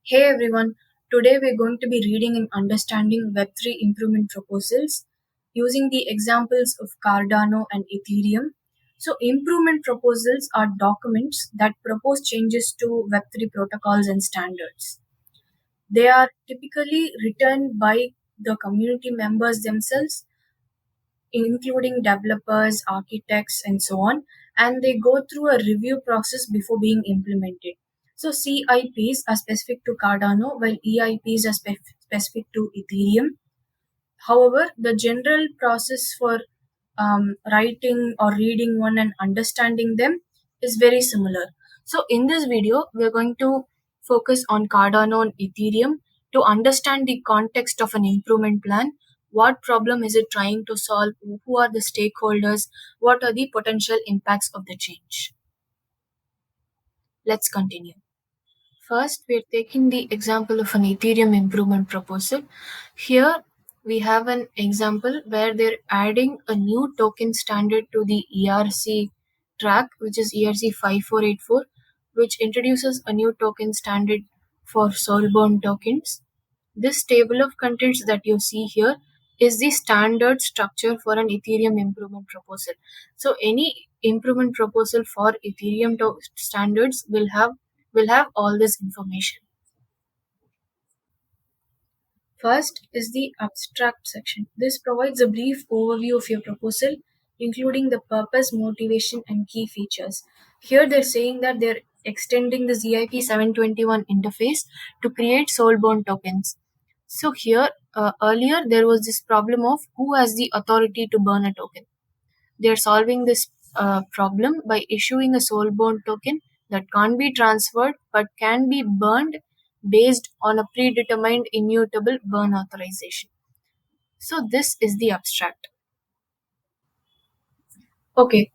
Hey everyone, today we're going to be reading and understanding Web3 improvement proposals using the examples of Cardano and Ethereum. So, improvement proposals are documents that propose changes to Web3 protocols and standards. They are typically written by the community members themselves, including developers, architects, and so on, and they go through a review process before being implemented. So CIPs are specific to Cardano, while EIPs are specific to Ethereum. However, the general process for writing or reading one and understanding them is very similar. So, in this video, we are going to focus on Cardano and Ethereum to understand the context of an improvement plan. What problem is it trying to solve? Who are the stakeholders? What are the potential impacts of the change? Let's continue. First, we are taking the example of an Ethereum improvement proposal. Here, we have an example where they're adding a new token standard to the ERC track, which is ERC 5484, which introduces a new token standard for soulbound tokens. This table of contents that you see here is the standard structure for an Ethereum improvement proposal. So any improvement proposal for Ethereum standards will have all this information. First is the abstract section. This provides a brief overview of your proposal, including the purpose, motivation, and key features. Here they're saying that they're extending the ZIP 721 interface to create soulbound tokens. So here, earlier there was this problem of who has the authority to burn a token. They're solving this problem by issuing a soulbound token that can't be transferred but can be burned based on a predetermined immutable burn authorization. So this is the abstract. Okay,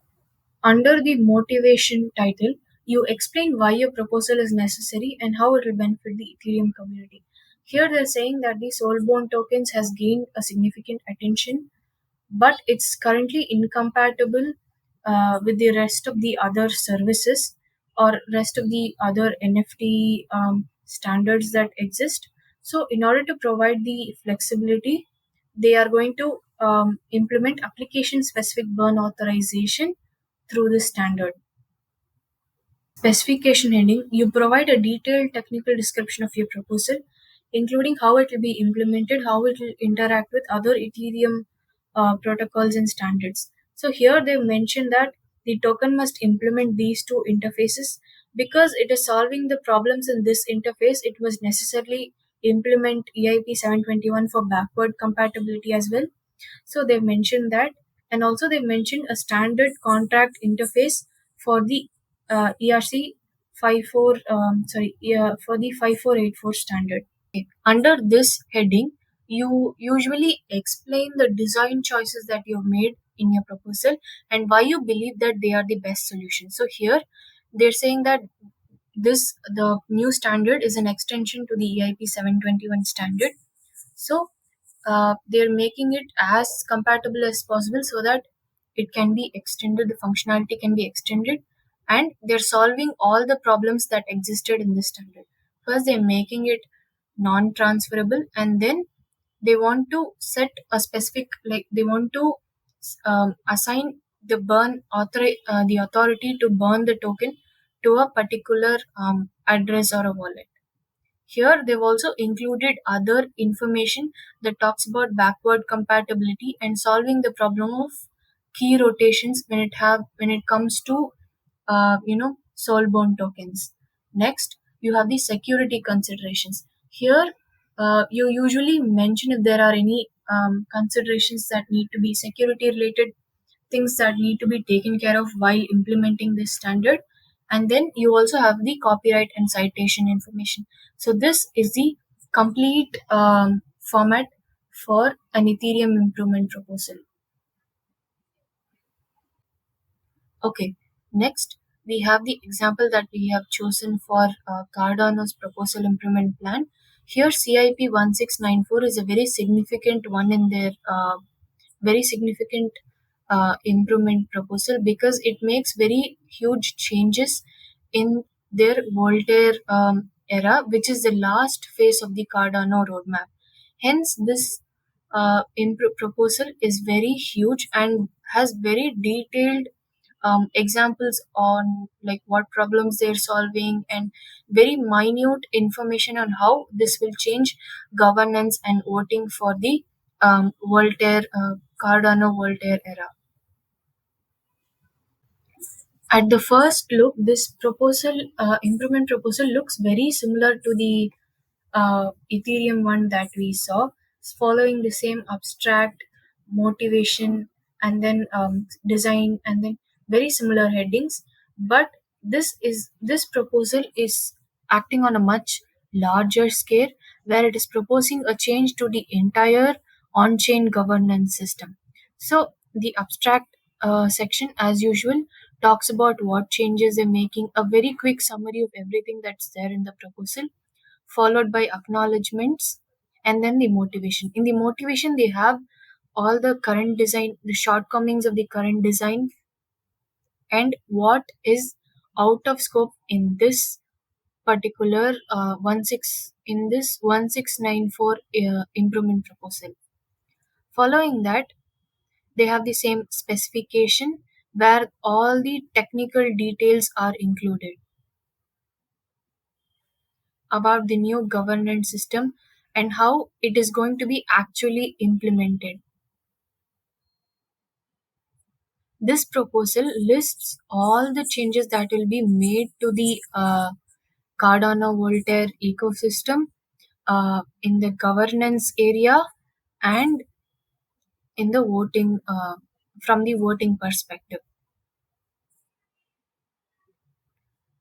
under the motivation title, you explain why your proposal is necessary and how it will benefit the Ethereum community. Here they're saying that the soulbound tokens has gained a significant attention, but it's currently incompatible with the rest of the other services or rest of the other NFT standards that exist. So, in order to provide the flexibility, they are going to implement application specific burn authorization through this standard. Specification heading, you provide a detailed technical description of your proposal, including how it will be implemented, how it will interact with other Ethereum protocols and standards. So here they mentioned that the token must implement these two interfaces because it is solving the problems in this interface. It was necessarily implement EIP 721 for backward compatibility as well. So they mentioned that, and also they mentioned a standard contract interface for the ERC 54 for the 5484 standard. Under this heading, you usually explain the design choices that you've made in your proposal and why you believe that they are the best solution. So here they're saying that the new standard is an extension to the EIP 721 standard. So they're making it as compatible as possible so that it can be extended, the functionality can be extended, and they're solving all the problems that existed in the standard. First, they're making it non transferable, and then they want to set a specific, like, they want to assign the authority to burn the token to a particular address or a wallet. Here, they've also included other information that talks about backward compatibility and solving the problem of key rotations when it comes to soulbound tokens. Next, you have the security considerations. Here, you usually mention if there are any considerations that need to be security related, things that need to be taken care of while implementing this standard. And then you also have the copyright and citation information. So this is the complete format for an Ethereum improvement proposal. Okay, next we have the example that we have chosen for Cardano's proposal improvement plan. Here CIP 1694 is a very significant one in their very significant improvement proposal because it makes very huge changes in their Voltaire era, which is the last phase of the Cardano roadmap. Hence, this proposal is very huge and has very detailed examples on like what problems they're solving and very minute information on how this will change governance and voting for the Voltaire Cardano Voltaire era. At the first look, this proposal improvement proposal looks very similar to the Ethereum one that we saw, following the same abstract motivation and then design and then very similar headings. But this proposal is acting on a much larger scale, where it is proposing a change to the entire on-chain governance system. So the abstract section, as usual, talks about what changes they're making, a very quick summary of everything that's there in the proposal, followed by acknowledgements, and then the motivation. In the motivation, they have all the current design, the shortcomings of the current design, and what is out of scope in this particular 1694 improvement proposal. Following that, they have the same specification where all the technical details are included about the new governance system and how it is going to be actually implemented. This proposal lists all the changes that will be made to the Cardano Voltaire ecosystem in the governance area and in the voting from the voting perspective.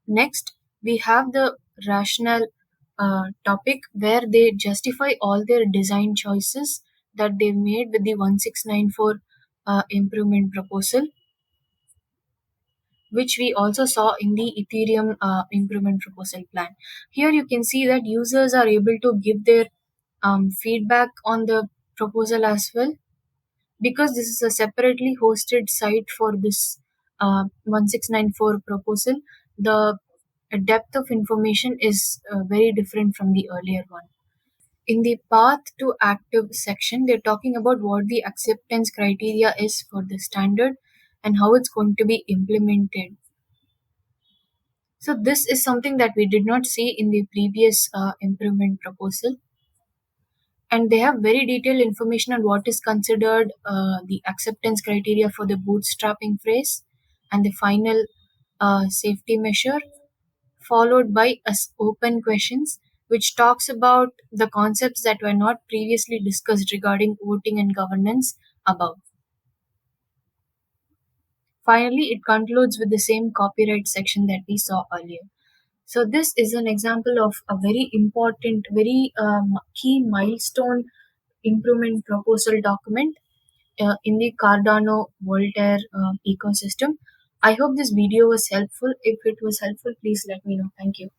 Next, we have the rationale topic where they justify all their design choices that they made with the 1694 improvement proposal, which we also saw in the Ethereum improvement proposal plan. Here you can see that users are able to give their feedback on the proposal as well, because this is a separately hosted site for this 1694 proposal. The depth of information is very different from the earlier one. In the path to active section, they're talking about what the acceptance criteria is for the standard and how it's going to be implemented. So this is something that we did not see in the previous improvement proposal, and they have very detailed information on what is considered the acceptance criteria for the bootstrapping phase and the final safety measure, followed by open questions, which talks about the concepts that were not previously discussed regarding voting and governance above. Finally, it concludes with the same copyright section that we saw earlier. So this is an example of a very important, very key milestone improvement proposal document in the Cardano Voltaire ecosystem. I hope this video was helpful. If it was helpful, please let me know. Thank you.